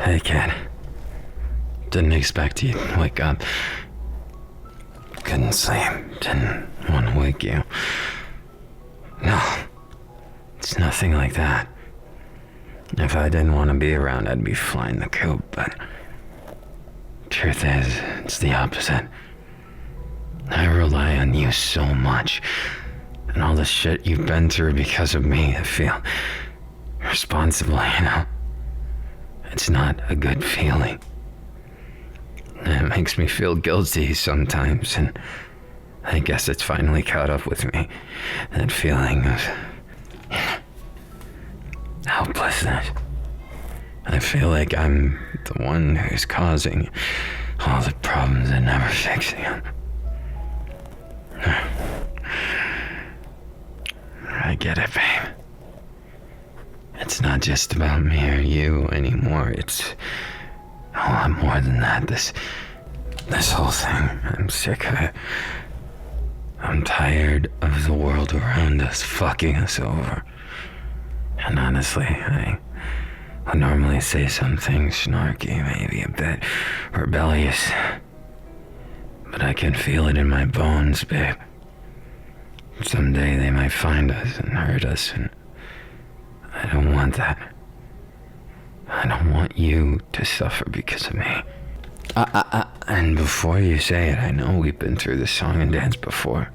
Hey, kid. Didn't expect you to wake up. Couldn't sleep. Didn't want to wake you. No. It's nothing like that. If I didn't want to be around, I'd be flying the coop, but... Truth is, it's the opposite. I rely on you so much. And all the shit you've been through because of me, I feel responsible, you know? It's not a good feeling. It makes me feel guilty sometimes, and I guess it's finally caught up with me. That feeling of helplessness. I feel like I'm the one who's causing all the problems and never fixing them. I get it, babe. It's not just about me or you anymore. It's a lot more than that. This whole thing, I'm sick of it. I'm tired of the world around us fucking us over. And honestly, I would normally say something snarky, maybe a bit rebellious. But I can feel it in my bones, babe. Someday they might find us and hurt us, and I don't want that. I don't want you to suffer because of me. And before you say it, I know we've been through this song and dance before.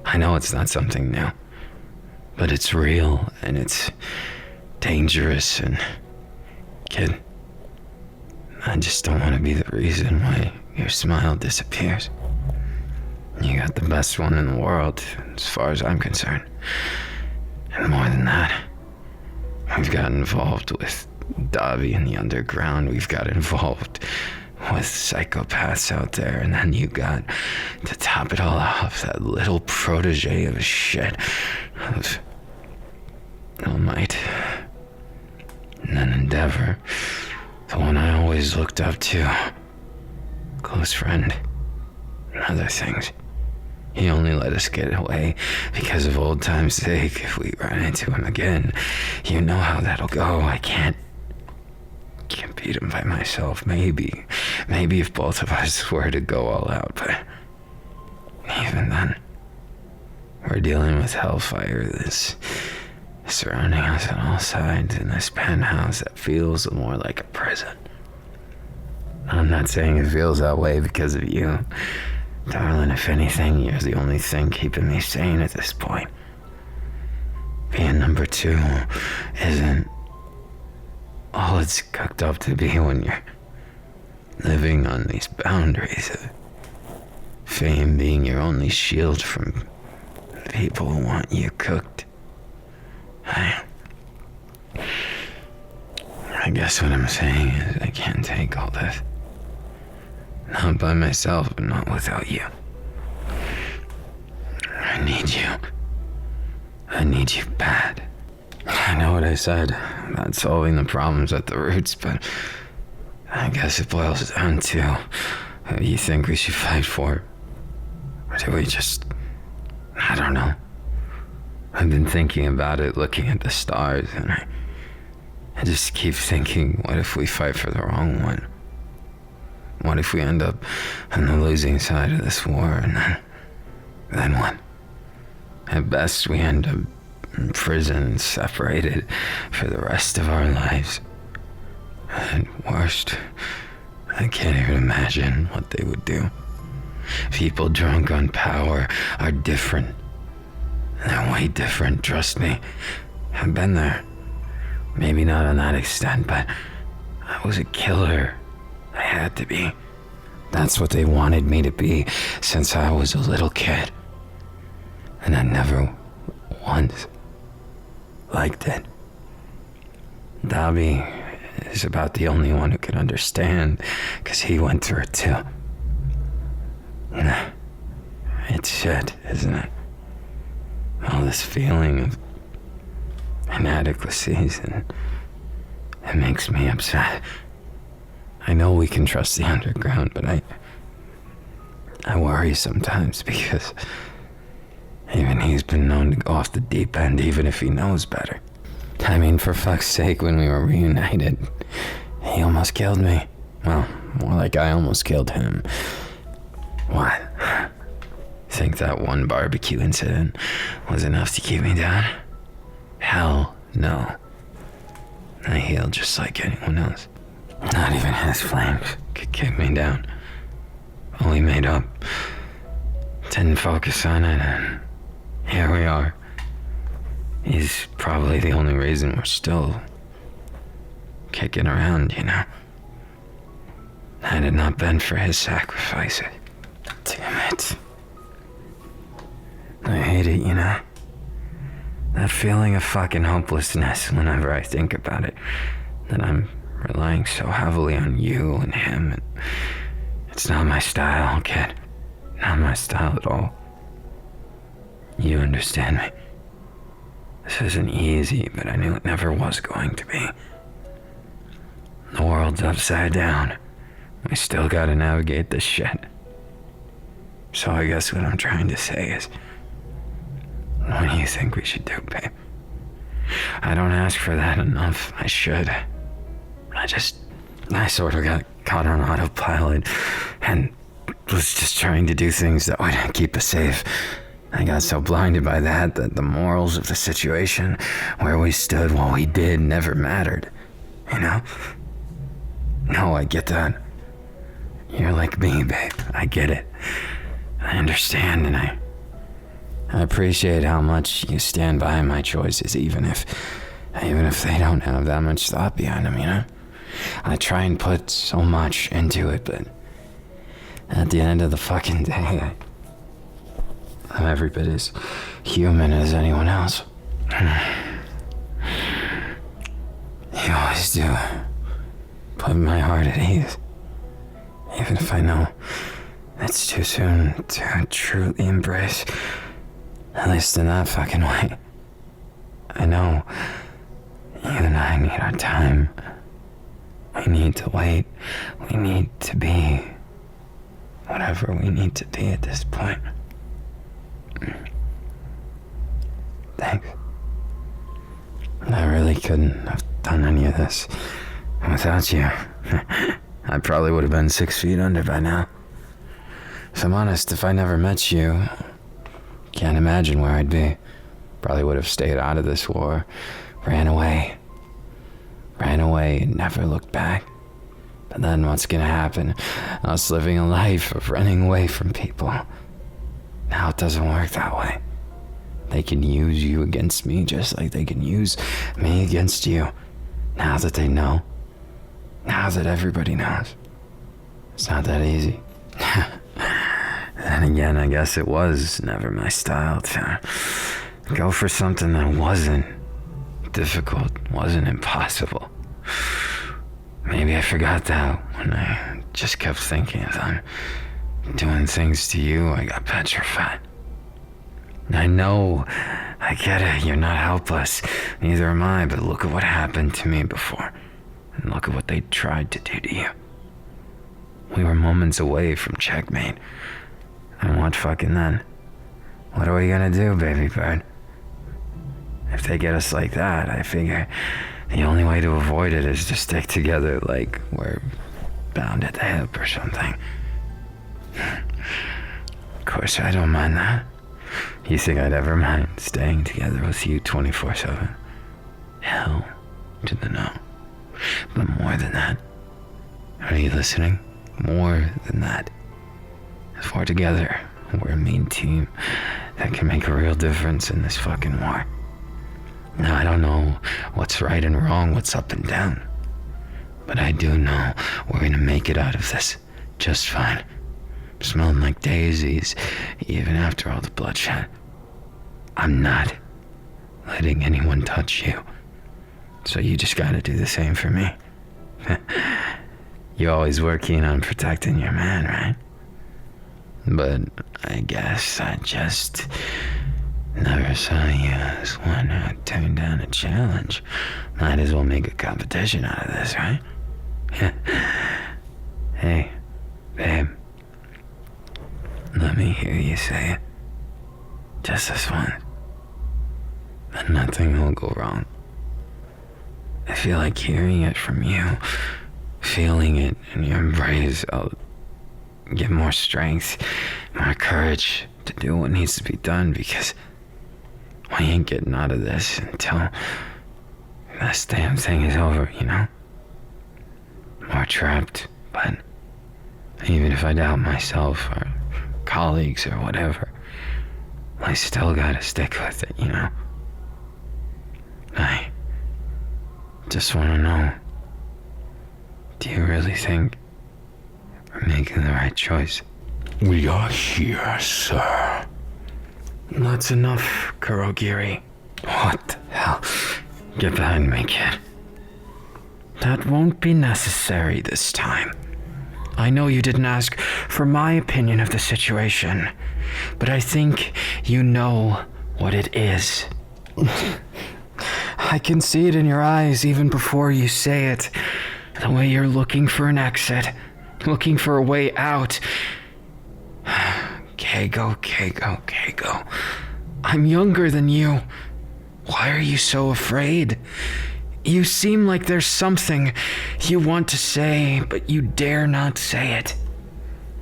I know it's not something new. But it's real, and it's dangerous, and... Kid, I just don't want to be the reason why your smile disappears. You got the best one in the world, as far as I'm concerned. And more than that, we've got involved with Davi in the underground. We've got involved with psychopaths out there. And then you got, to top it all off, that little protege of shit of All Might. And then Endeavor, the one I always looked up to. Close friend. And other things. He only let us get away because of old time's sake. If we run into him again, you know how that'll go. I can't beat him by myself. Maybe if both of us were to go all out, but even then, we're dealing with hellfire that's surrounding us on all sides in this penthouse that feels more like a prison. I'm not saying it feels that way because of you. Darling, if anything, you're the only thing keeping me sane at this point. Being number two isn't all it's cooked up to be when you're living on these boundaries of fame being your only shield from people who want you cooked. I guess what I'm saying is I can't take all this. Not by myself, but not without you. I need you. I need you bad. I know what I said about solving the problems at the roots, but I guess it boils down to who you think we should fight for. Or do we just... I don't know. I've been thinking about it, looking at the stars, and I just keep thinking, what if we fight for the wrong one? What if we end up on the losing side of this war, and then what? At best, we end up in prison, separated for the rest of our lives. At worst, I can't even imagine what they would do. People drunk on power are different. They're way different, trust me. I've been there. Maybe not on that extent, but I was a killer. I had to be. That's what they wanted me to be since I was a little kid. And I never once liked it. Dabi is about the only one who can understand, because he went through it too. It's shit, isn't it? All this feeling of inadequacies, and it makes me upset. I know we can trust the underground, but I worry sometimes because even he's been known to go off the deep end, even if he knows better. I mean, for fuck's sake, when we were reunited, He almost killed me. Well, more like I almost killed him. What? Think that one barbecue incident was enough to keep me down? Hell no. I healed just like anyone else. Not even his flames could keep me down. Fully made up. Didn't focus on it, and here we are. He's probably the only reason we're still kicking around, you know? Had it not been for his sacrifice, damn it. I hate it, you know? That feeling of fucking hopelessness whenever I think about it. That I'm relying so heavily on you and him. It's not my style, kid. Not my style at all. You understand me. This isn't easy, but I knew it never was going to be. The world's upside down. We still gotta navigate this shit. So I guess what I'm trying to say is, what do you think we should do, babe? I don't ask for that enough. I should. I sort of got caught on autopilot and was just trying to do things that would keep us safe. I got so blinded by that the morals of the situation, where we stood, what we did, never mattered. You know? No, I get that. You're like me, babe. I get it. I understand, and I appreciate how much you stand by my choices, even if they don't have that much thought behind them, you know? I try and put so much into it, but at the end of the fucking day, I'm every bit as human as anyone else. You always do. Put my heart at ease. Even if I know it's too soon to truly embrace, at least in that fucking way. I know you and I need our time. We need to wait. We need to be whatever we need to be at this point. Thanks. I really couldn't have done any of this without you. I probably would have been 6 feet under by now. If I'm honest, if I never met you, can't imagine where I'd be. Probably would have stayed out of this war. Ran away and never looked back. But then what's gonna happen? Us living a life of running away from people. Now it doesn't work that way. They can use you against me just like they can use me against you. Now that they know. Now that everybody knows. It's not that easy. Then again, I guess it was never my style to go for something that wasn't difficult, wasn't impossible. Maybe I forgot that when I just kept thinking of them doing things to you. I got petrified. I know, I get it, you're not helpless, neither am I, but look at what happened to me before, and look at what they tried to do to you. We were moments away from checkmate, and what fucking then? What are we gonna do, baby bird? If they get us like that, I figure the only way to avoid it is to stick together like we're bound at the hip or something. Of course, I don't mind that. You think I'd ever mind staying together with you 24/7? Hell to the no. But more than that, are you listening? More than that. If we're together, we're a mean team that can make a real difference in this fucking war. Now, I don't know what's right and wrong, what's up and down. But I do know we're gonna make it out of this just fine. Smelling like daisies, even after all the bloodshed. I'm not letting anyone touch you. So you just gotta do the same for me. You always were keen on protecting your man, right? But I guess I just never saw you as one who turned down a challenge. Might as well make a competition out of this, right? Hey, babe. Let me hear you say it. Just this once. And nothing will go wrong. I feel like hearing it from you feeling it in your embrace, I'll get more strength, more courage to do what needs to be done, because we ain't getting out of this until this damn thing is over, you know? We're trapped, but even if I doubt myself or colleagues or whatever, I still gotta stick with it, you know? I just wanna know, do you really think we're making the right choice? We are here, sir. That's enough, Kurogiri. What the hell? Get behind me, kid. That won't be necessary this time. I know you didn't ask for my opinion of the situation, but I think you know what it is. I can see it in your eyes even before you say it. The way you're looking for an exit, looking for a way out. Keigo. I'm younger than you. Why are you so afraid? You seem like there's something you want to say, but you dare not say it.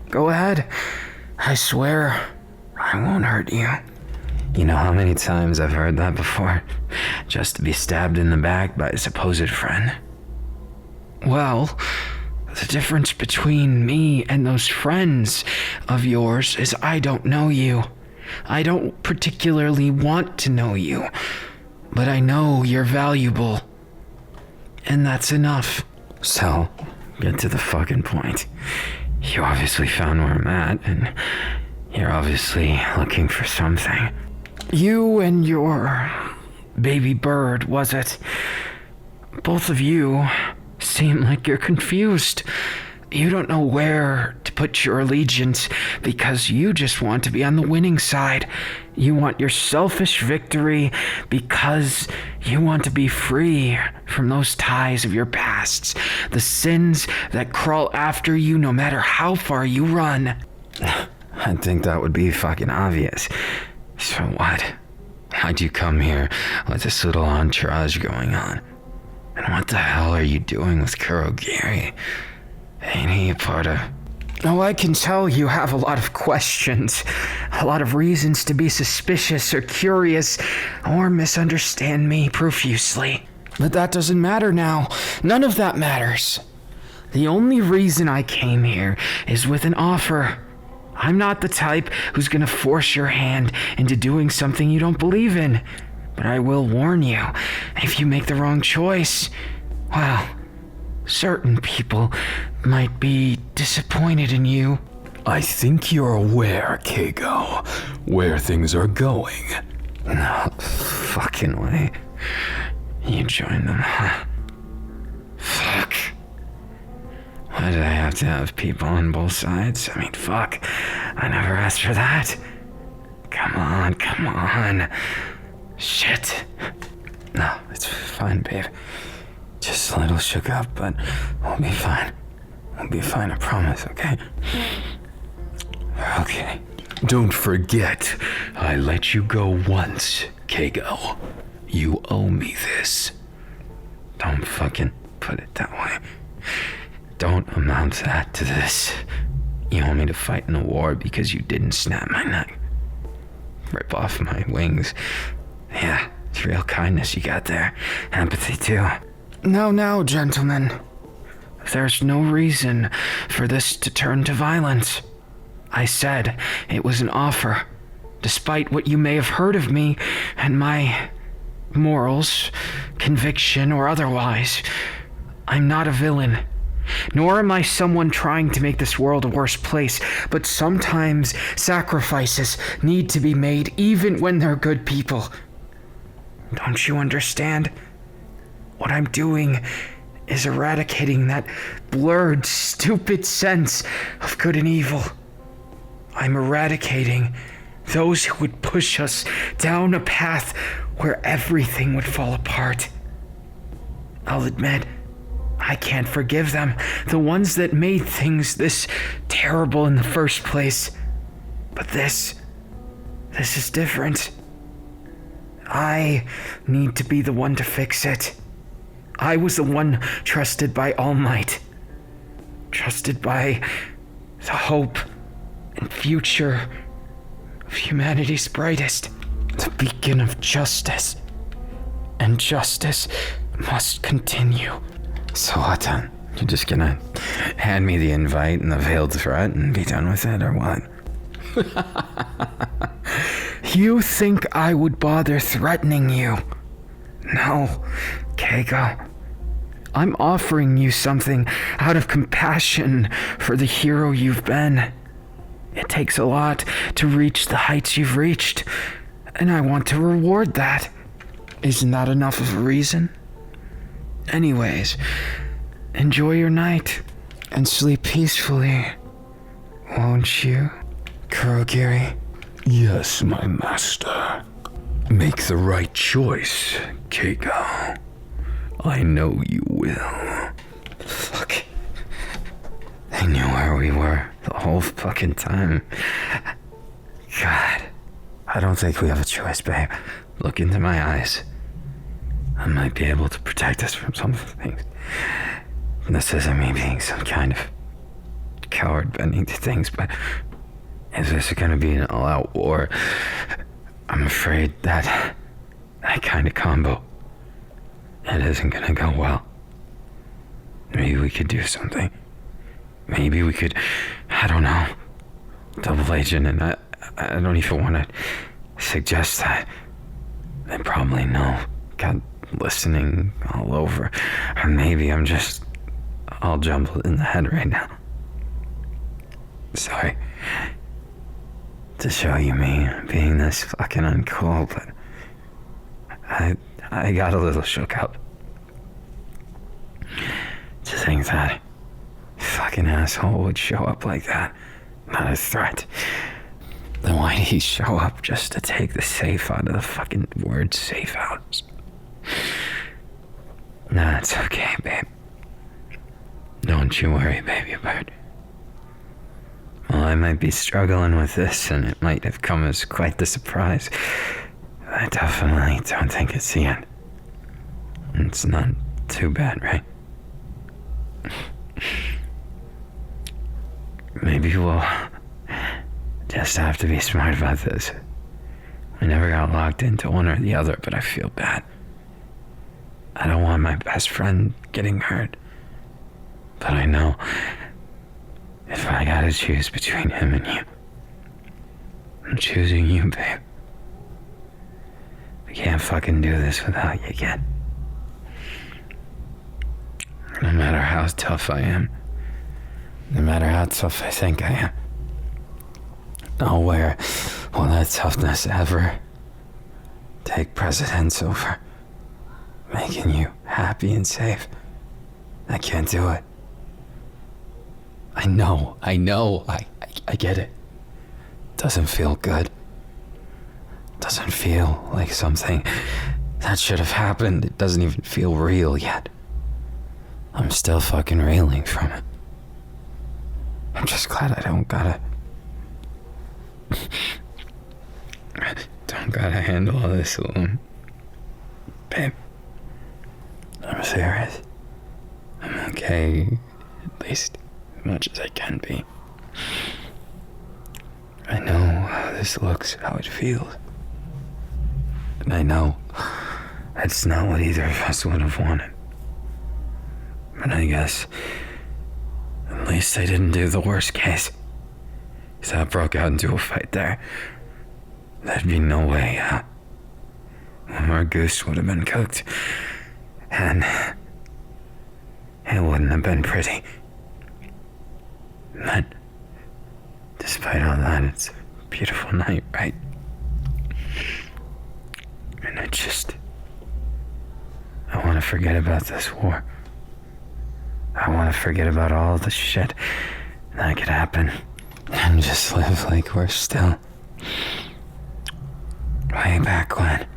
Go ahead. I swear, I won't hurt you. You know how many times I've heard that before? Just to be stabbed in the back by a supposed friend. Well, the difference between me and those friends of yours is I don't know you. I don't particularly want to know you, but I know you're valuable. And that's enough. So, get to the fucking point. You obviously found where I'm at, and you're obviously looking for something. You and your baby bird, was it? Both of you seem like you're confused. You don't know where to put your allegiance because you just want to be on the winning side. You want your selfish victory because you want to be free from those ties of your pasts, the sins that crawl after you no matter how far you run. I think that would be fucking obvious. So what? How'd you come here with this little entourage going on? And what the hell are you doing with Kurogiri? Ain't he a part of... Oh, I can tell you have a lot of questions, a lot of reasons to be suspicious or curious or misunderstand me profusely. But that doesn't matter now. None of that matters. The only reason I came here is with an offer. I'm not the type who's gonna force your hand into doing something you don't believe in. But I will warn you, if you make the wrong choice, well, certain people might be disappointed in you. I think you're aware, Keigo, where things are going. No fucking way. You joined them, huh? Fuck. Why did I have to have people on both sides? I mean, fuck. I never asked for that. Come on. Shit. No, it's fine, babe. Just a little shook up, but we'll be fine. We'll be fine, I promise, okay? Okay. Don't forget, I let you go once, Keigo. You owe me this. Don't fucking put it that way. Don't amount that to this. You want me to fight in a war because you didn't snap my neck? Rip off my wings. Yeah, it's real kindness you got there. Empathy, too. No, gentlemen. There's no reason for this to turn to violence. I said it was an offer. Despite what you may have heard of me and my morals, conviction, or otherwise, I'm not a villain. Nor am I someone trying to make this world a worse place, but sometimes sacrifices need to be made even when they're good people. Don't you understand? What I'm doing is eradicating that blurred, stupid sense of good and evil. I'm eradicating those who would push us down a path where everything would fall apart. I'll admit, I can't forgive them, the ones that made things this terrible in the first place. But this is different. I need to be the one to fix it. I was the one trusted by All Might. trusted by the hope and future of humanity's brightest, the beacon of justice. And justice must continue. So what then? You're just gonna hand me the invite and the veiled threat and be done with it, or what? You think I would bother threatening you? No, Keigo. I'm offering you something out of compassion for the hero you've been. It takes a lot to reach the heights you've reached, and I want to reward that. Isn't that enough of a reason? Anyways, enjoy your night and sleep peacefully, won't you, Kurogiri? Yes, my master. Make the right choice, Keigo. I know you will. Fuck. I knew where we were the whole fucking time. God. I don't think we have a choice, babe. Look into my eyes. I might be able to protect us from some things. This isn't me being some kind of coward bending to things, but is this gonna be an all-out war? I'm afraid that kind of combo, it isn't gonna go well. Maybe we could do something. Maybe we could, I don't know, double agent, and I don't even want to suggest that. They probably know. Got listening all over. Or maybe I'm just all jumbled in the head right now. Sorry to show you me being this fucking uncool, but I got a little shook up to think that fucking asshole would show up like that. Not a threat. Then why did he show up just to take the safe out of the fucking word safe house? Nah, it's okay, babe. Don't you worry, baby bird. Well, I might be struggling with this, and it might have come as quite the surprise. I definitely don't think it's the end. It's not too bad, right? Maybe we'll just have to be smart about this. We never got locked into one or the other, but I feel bad. I don't want my best friend getting hurt. But I know if I gotta choose between him and you, I'm choosing you, babe. I can't fucking do this without you again. No matter how tough I am, no matter how tough I think I am, nowhere will that toughness ever take precedence over making you happy and safe. I can't do it. I know, I get it. Doesn't feel good. Doesn't feel like something that should have happened. It doesn't even feel real yet. I'm still fucking reeling from it. I'm just glad I don't gotta handle all this alone. Babe, I'm serious. I'm okay, at least as much as I can be. I know how this looks, how it feels. And I know it's not what either of us would have wanted. But I guess at least I didn't do the worst case. If I broke out into a fight there, there'd be no way out. Our goose would have been cooked, and it wouldn't have been pretty. But despite all that, it's a beautiful night, right? And I want to forget about this war. I want to forget about all the shit that could happen and just live like we're still way back when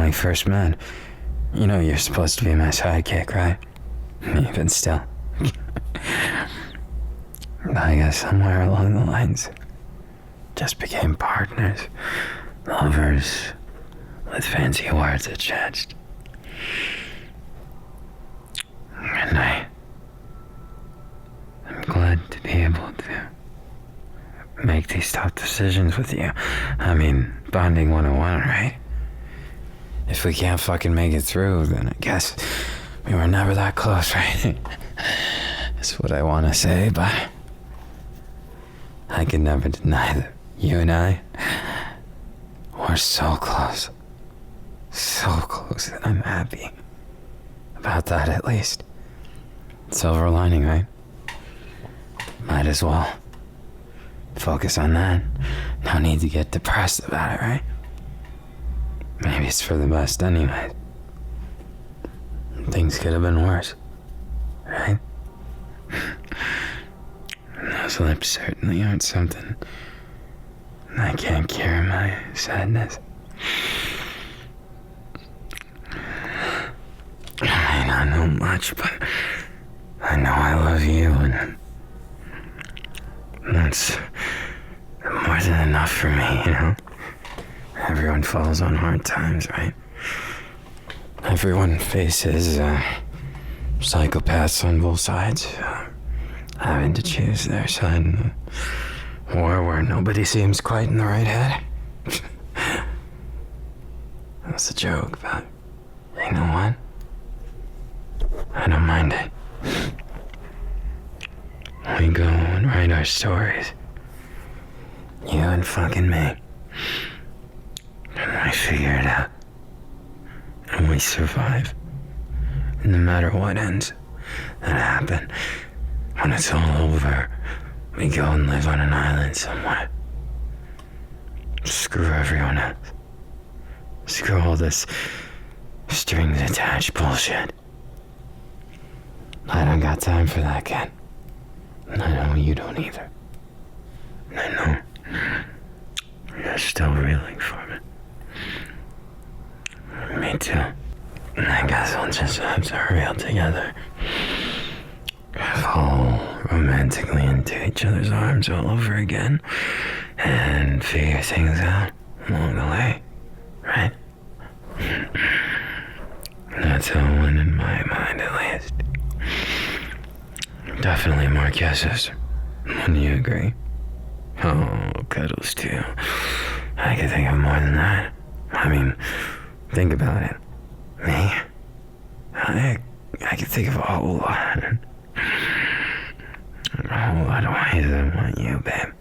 we first met. You know you're supposed to be my sidekick, right? Even still. I guess somewhere along the lines, just became partners, lovers, with fancy words attached. And make these tough decisions with you. I mean, bonding 101, right? If we can't fucking make it through, then I guess we were never that close, right? That's what I want to say, but I can never deny that you and I were so close. So close that I'm happy about that, at least. Silver lining, right? Might as well focus on that. No need to get depressed about it, right? Maybe it's for the best anyway. Things could have been worse, right? Those lips certainly aren't something I can't cure my sadness. I may not know much, but I know I love you, and that's more than enough for me, you know? Everyone falls on hard times, right? Everyone faces psychopaths on both sides, having to choose their side in a war where nobody seems quite in the right head. That's a joke, but you know what? I don't mind it. We go and write our stories. You and fucking me. And we figure it out. And we survive. And no matter what ends that happen, when it's all over, we go and live on an island somewhere. Screw everyone else. Screw all this strings attached bullshit. I don't got time for that, kid. And I know you don't either. I know you're still reeling from it. Me too. And I guess we'll just have to reel together. Fall romantically into each other's arms all over again. And figure things out along the way. Right? That's how it went in my mind, at least. Definitely more kisses. Wouldn't you agree? Oh, cuddles too. I could think of more than that. I mean, think about it. Me? I could think of a whole lot. A whole lot of ways I want you, babe.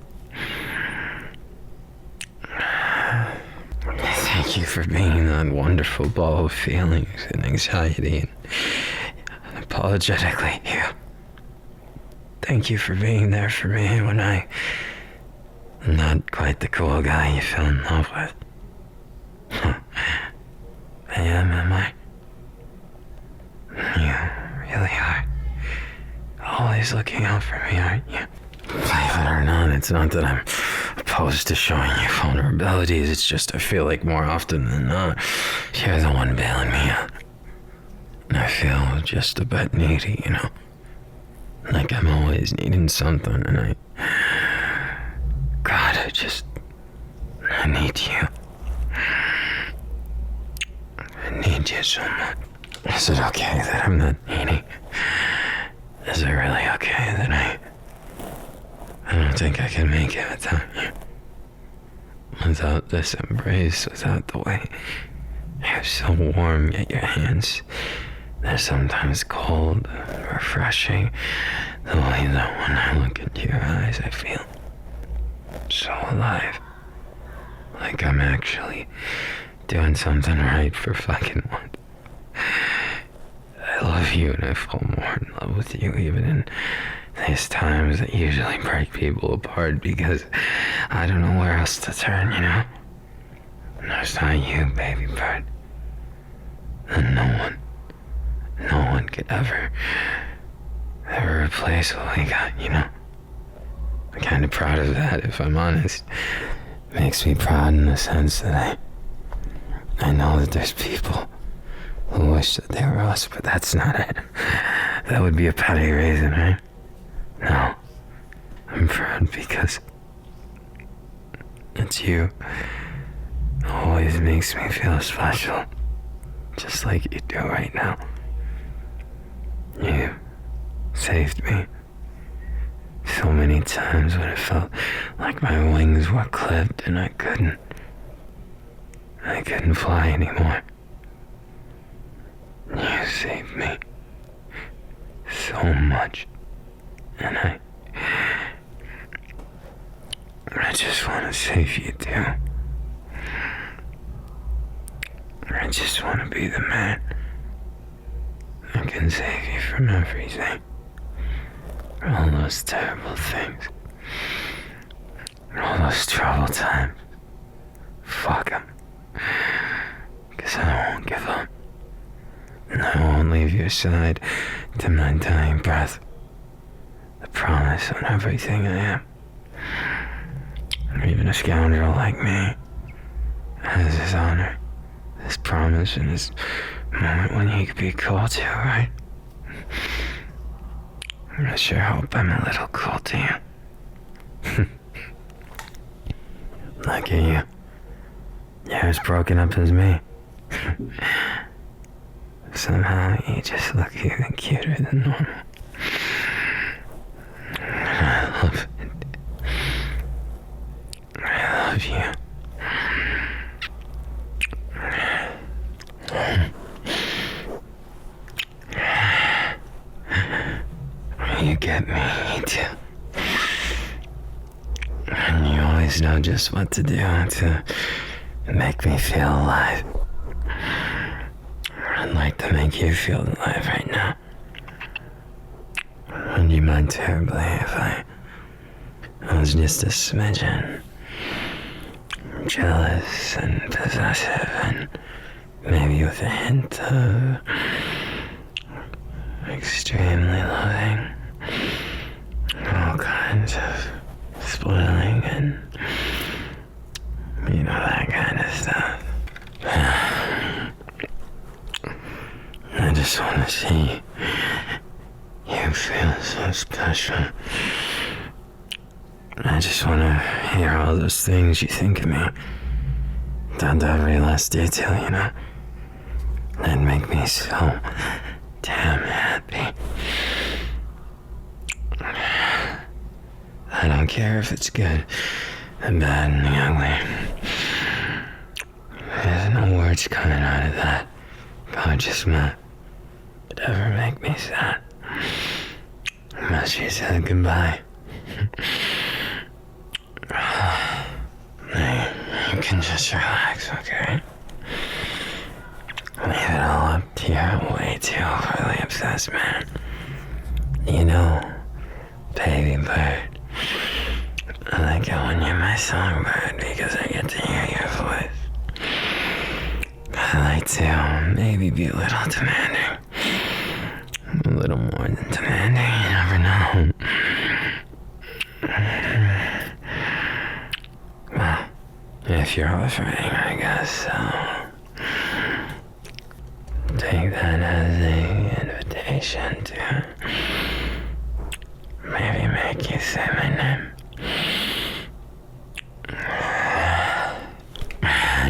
Thank you for being that wonderful ball of feelings and anxiety and apologetically you. Thank you for being there for me when I'm not quite the cool guy you fell in love with. I am I? You really are. Always looking out for me, aren't you? Believe it or not, it's not that I'm opposed to showing you vulnerabilities, it's just I feel like more often than not, you're the one bailing me out. I feel just a bit needy, you know? Like I'm always needing something, and God, I need you. I need you so much. Is it okay that I'm not needy? Is it really okay that I don't think I can make it without you? Without this embrace, without the way you're so warm, yet your hands, they're sometimes cold, refreshing. The way that when I look into your eyes, I feel so alive. Like I'm actually doing something right for fucking once. I love you and I fall more in love with you even in these times that usually break people apart because I don't know where else to turn, you know? And it's not you, baby bird. And no one could ever replace what we got, you know? I'm kind of proud of that, if I'm honest. Makes me proud in the sense that I know that there's people who wish that they were us, but that's not it. That would be a petty reason, right? No. I'm proud because it's you. It always makes me feel special. Just like you do right now. You saved me. so many times when it felt like my wings were clipped and I couldn't fly anymore. You saved me so much, and I just want to save you too. I just want to be the man that can save you from everything. All those terrible things. All those troubled times. Fuck them. 'Cause I won't give up. And I won't leave your side to my dying breath. The promise on everything I am. Even a scoundrel like me has his honor, his promise, and his moment when he could be cool too, right? I sure hope I'm a little cool to you. Look at you. You're as broken up as me. Somehow you just look even cuter than normal. I love it. I love you. You get me too. And you always know just what to do to make me feel alive. I'd like to make you feel alive right now. Would you mind terribly if I was just a smidgen jealous and possessive and maybe with a hint of extremely loving, all kinds of spoiling and that kind of stuff. I just want to see you feel so special. I just want to hear all those things you think of me, down to every last detail, That'd make me so damn happy. I don't care if it's good and bad and ugly. There's no words coming out of that gorgeous mouth that ever make me sad. Unless you said goodbye. You can just relax, okay? Leave it all up to your way too overly obsessed man. Baby bird. I like it when you're my songbird because I get to hear your voice. I like to maybe be a little demanding. A little more than demanding, you never know. Well, if you're offering, I guess so. Take that as an invitation to maybe make you say my name.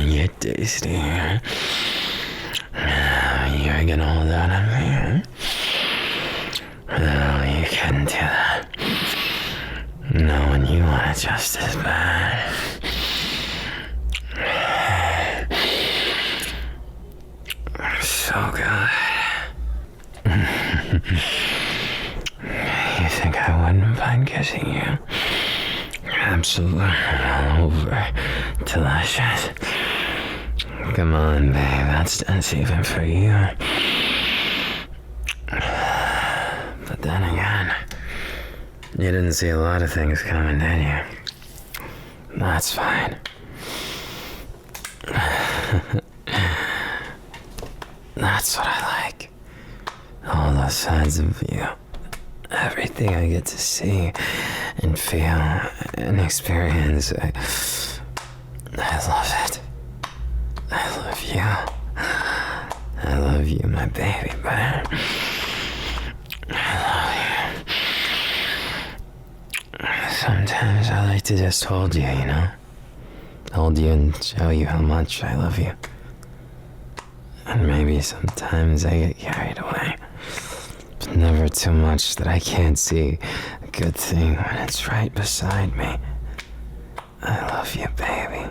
You're tasty. You're gonna hold out on me. No, you couldn't do that. No, when you want it just as bad. So good. You think I wouldn't mind kissing you? Absolutely all over. Delicious. Come on, babe. That's even for you. But then again, you didn't see a lot of things coming, did you? That's fine. That's what I like. All those sides of you. Everything I get to see and feel and experience. I love it. I love you. I love you, my baby bear. I love you. Sometimes I like to just hold you, Hold you and show you how much I love you. And maybe sometimes I get carried away. But never too much that I can't see the good thing when it's right beside me. I love you, baby.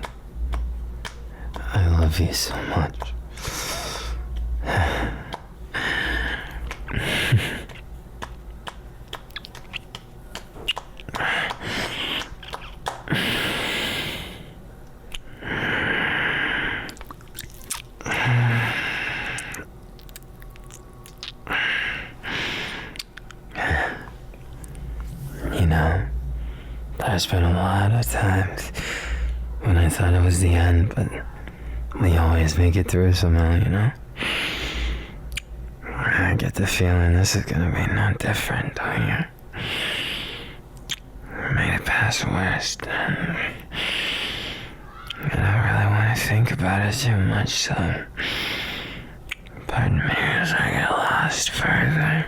I love you so much. You know, there's been a lot of times when I thought it was the end, but we always make it through somehow, you know? I get the feeling this is gonna be no different, don't you? I made it past worse, and I don't really want to think about it too much, so pardon me as I get lost further.